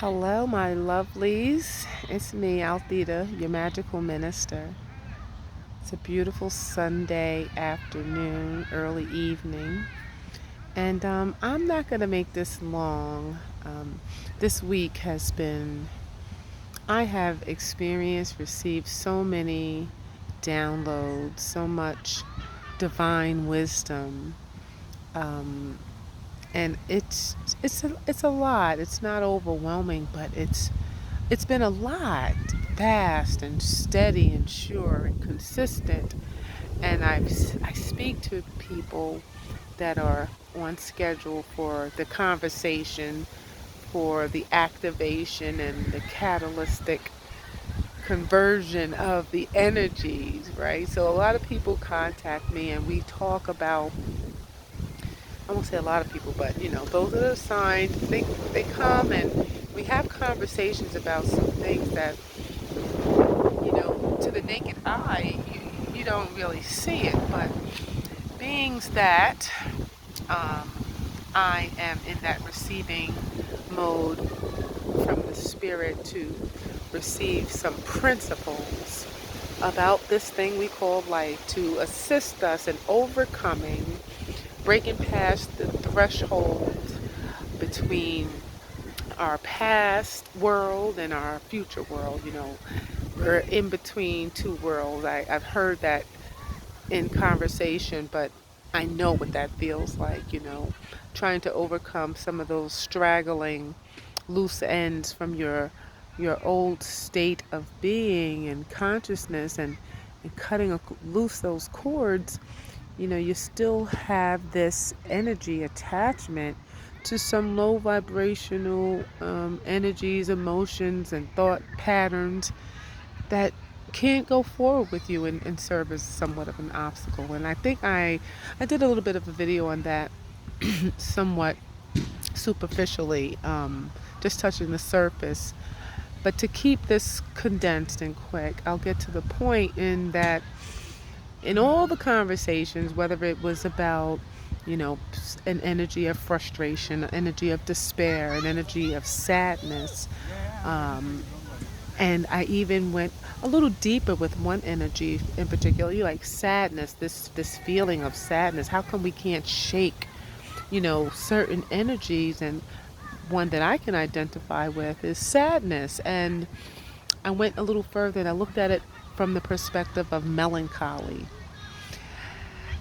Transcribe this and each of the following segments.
Hello, my lovelies. It's me, Althea, your magical minister. It's a beautiful Sunday afternoon, early evening, and I'm not going to make this long. This week has been, I have experienced, received so many downloads, so much divine wisdom. Um, and it's a lot. It's not overwhelming, but it's been a lot, fast and steady and sure and consistent. And I speak to people that are on schedule for the conversation, for the activation and the catalytic conversion of the energies, right? So a lot of people contact me and we talk about, I won't say a lot of people, but those that are assigned, they come and we have conversations about some things that, to the naked eye, you don't really see it. But beings that um, I am in that receiving mode from the spirit to receive some principles about this thing we call life to assist us in overcoming, breaking past the threshold between our past world and our future world. We're in between two worlds. I've heard that in conversation, but I know what that feels like, trying to overcome some of those straggling loose ends from your old state of being and consciousness, and cutting loose those cords. You still have this energy attachment to some low vibrational energies, emotions, and thought patterns that can't go forward with you and serve as somewhat of an obstacle. And I think I did a little bit of a video on that somewhat superficially, just touching the surface. But to keep this condensed and quick, I'll get to the point in that in all the conversations, whether it was about, an energy of frustration, an energy of despair, an energy of sadness, um, and I even went a little deeper with one energy in particular, like sadness, this feeling of sadness. How come we can't shake, certain energies? And one that I can identify with is sadness. And I went a little further and I looked at it from the perspective of melancholy.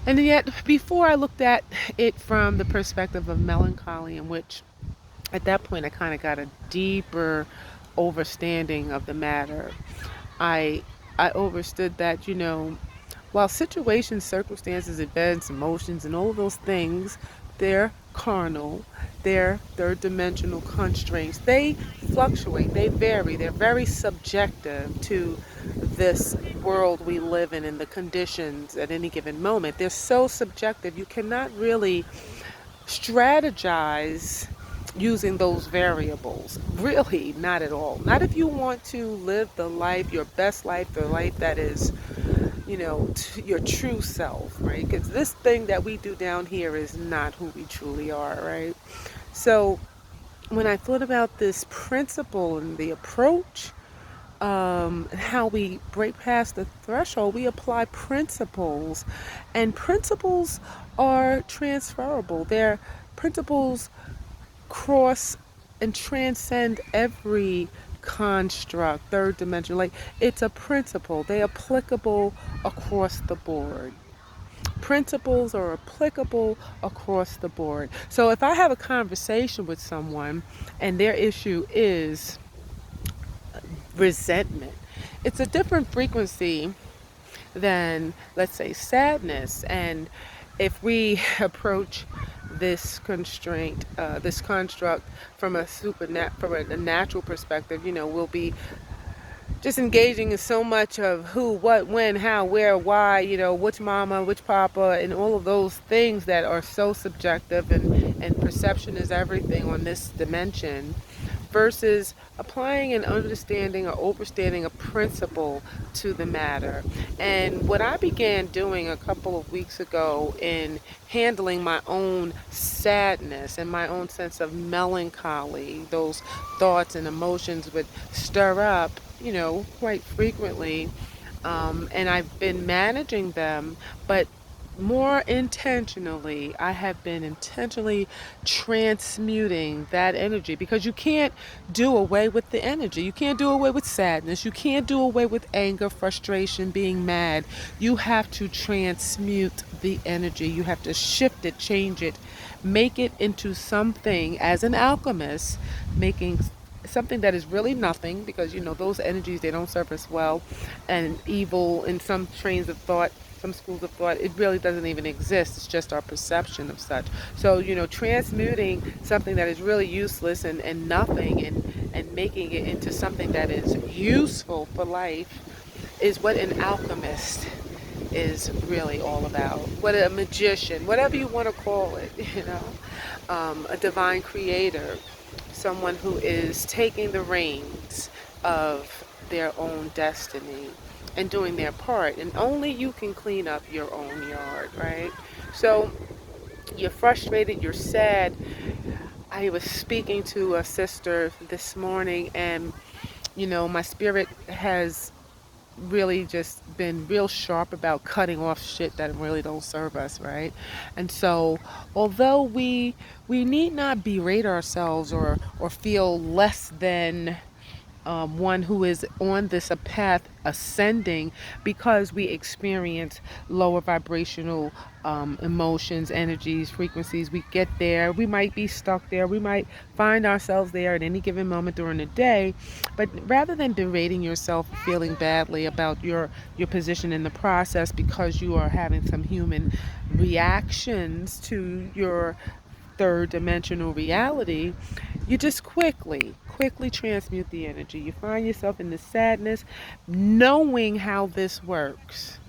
And yet, before I looked at it from the perspective of melancholy, in which at that point I kind of got a deeper overstanding of the matter. I I understood that, while situations, circumstances, events, emotions, and all of those things, they're carnal, they're third dimensional constraints. They fluctuate, they vary, they're very subjective to this world we live in and the conditions at any given moment. They're so subjective, you cannot really strategize using those variables. Really, not at all. Not if you want to live the life, your best life, the life that is, your true self, right? Because this thing that we do down here is not who we truly are, right? So when I thought about this principle and the approach, and how we break past the threshold, we apply principles, and principles are transferable. They're principles cross and transcend every construct, third dimension. Like, it's a principle. They're applicable across the board. Principles are applicable across the board. So if I have a conversation with someone and their issue is resentment, it's a different frequency than, let's say, sadness. And if we approach this constraint, this construct from a natural perspective, we'll be just engaging in so much of who, what, when, how, where, why, which mama, which papa, and all of those things that are so subjective, and perception is everything on this dimension, versus applying and understanding or overstanding a principle to the matter. And what I began doing a couple of weeks ago in handling my own sadness and my own sense of melancholy, those thoughts and emotions would stir up, quite frequently. And I've been managing them, but more intentionally, I have been intentionally transmuting that energy, because you can't do away with the energy. You can't do away with sadness. You can't do away with anger, frustration, being mad. You have to transmute the energy. You have to shift it, change it, make it into something, as an alchemist, making something that is really nothing, because those energies, they don't serve us well, and evil in some trains of thought, some schools of thought, it really doesn't even exist. It's just our perception of such. So transmuting something that is really useless and nothing, and making it into something that is useful for life, is what an alchemist is really all about. What a magician, whatever you want to call it, a divine creator, someone who is taking the reins of their own destiny and doing their part. And only you can clean up your own yard, right? So you're frustrated, you're sad. I was speaking to a sister this morning, and my spirit has really just been real sharp about cutting off shit that really don't serve us, right? And so, although we need not berate ourselves or feel less than one who is on this path ascending, because we experience lower vibrational emotions, energies, frequencies. We get there, we might be stuck there, we might find ourselves there at any given moment during the day. But rather than berating yourself, feeling badly about your position in the process because you are having some human reactions to your third dimensional reality, you just quickly transmute the energy. You find yourself in the sadness, knowing how this works,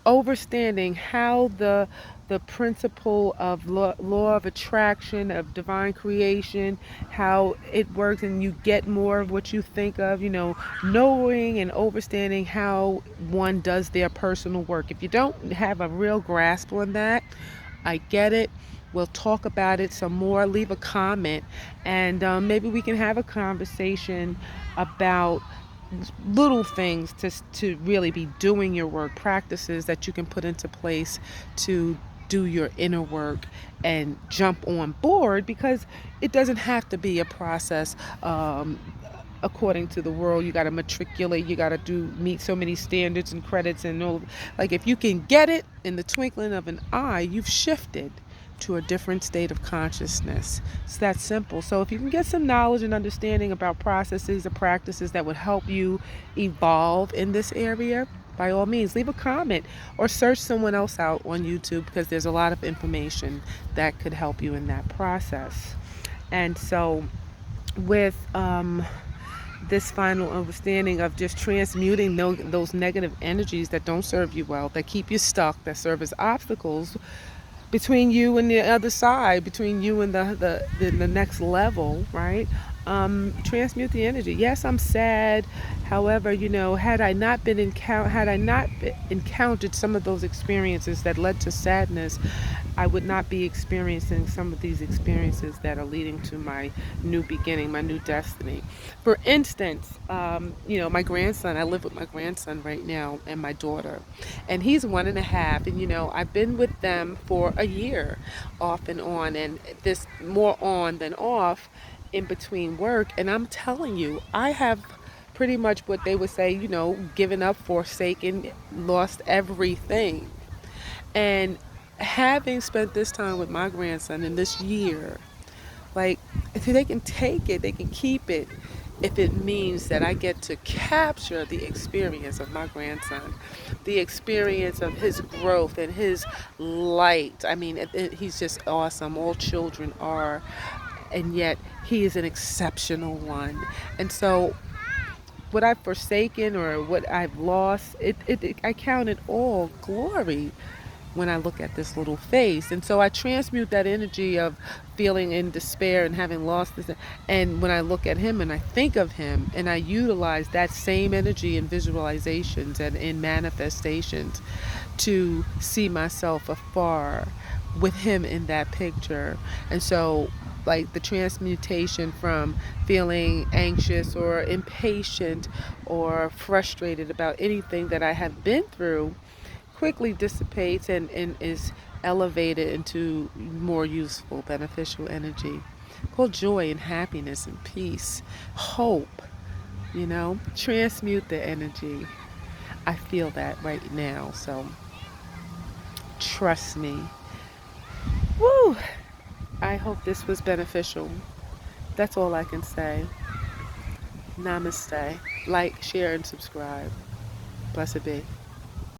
overstanding how the principle of law of attraction, of divine creation, how it works, and you get more of what you think of, knowing and overstanding how one does their personal work. If you don't have a real grasp on that, I get it. We'll talk about it some more. Leave a comment, and maybe we can have a conversation about little things to really be doing your work, practices that you can put into place to do your inner work and jump on board, because it doesn't have to be a process. According to the world, you got to matriculate, you got to meet so many standards and credits and all. Like, if you can get it in the twinkling of an eye, you've shifted to a different state of consciousness. It's that simple. So if you can get some knowledge and understanding about processes or practices that would help you evolve in this area, by all means, leave a comment or search someone else out on YouTube, because there's a lot of information that could help you in that process. And so with this final understanding of just transmuting those negative energies that don't serve you well, that keep you stuck, that serve as obstacles between you and the other side, between you and the next level, right? Transmute the energy. Yes, I'm sad. However, had I not encountered some of those experiences that led to sadness, I would not be experiencing some of these experiences that are leading to my new beginning, my new destiny. For instance, my grandson, I live with my grandson right now, and my daughter, and he's 1.5, and I've been with them for a year, off and on, and this more on than off in between work. And I'm telling you, I have pretty much what they would say, given up, forsaken, lost everything. And having spent this time with my grandson in this year, like, if they can take it, they can keep it, if it means that I get to capture the experience of my grandson, the experience of his growth and his light. I mean, he's just awesome. All children are, and yet he is an exceptional one. And so what I've forsaken or what I've lost, I count it all glory, when I look at this little face. And so I transmute that energy of feeling in despair and having lost this. And when I look at him and I think of him and I utilize that same energy in visualizations and in manifestations to see myself afar with him in that picture. And so like the transmutation from feeling anxious or impatient or frustrated about anything that I have been through quickly dissipates and is elevated into more useful, beneficial energy called joy and happiness and peace, hope, transmute the energy. I feel that right now, so trust me. Woo! I hope this was beneficial. That's all I can say. Namaste. Like, share, and subscribe. Blessed be.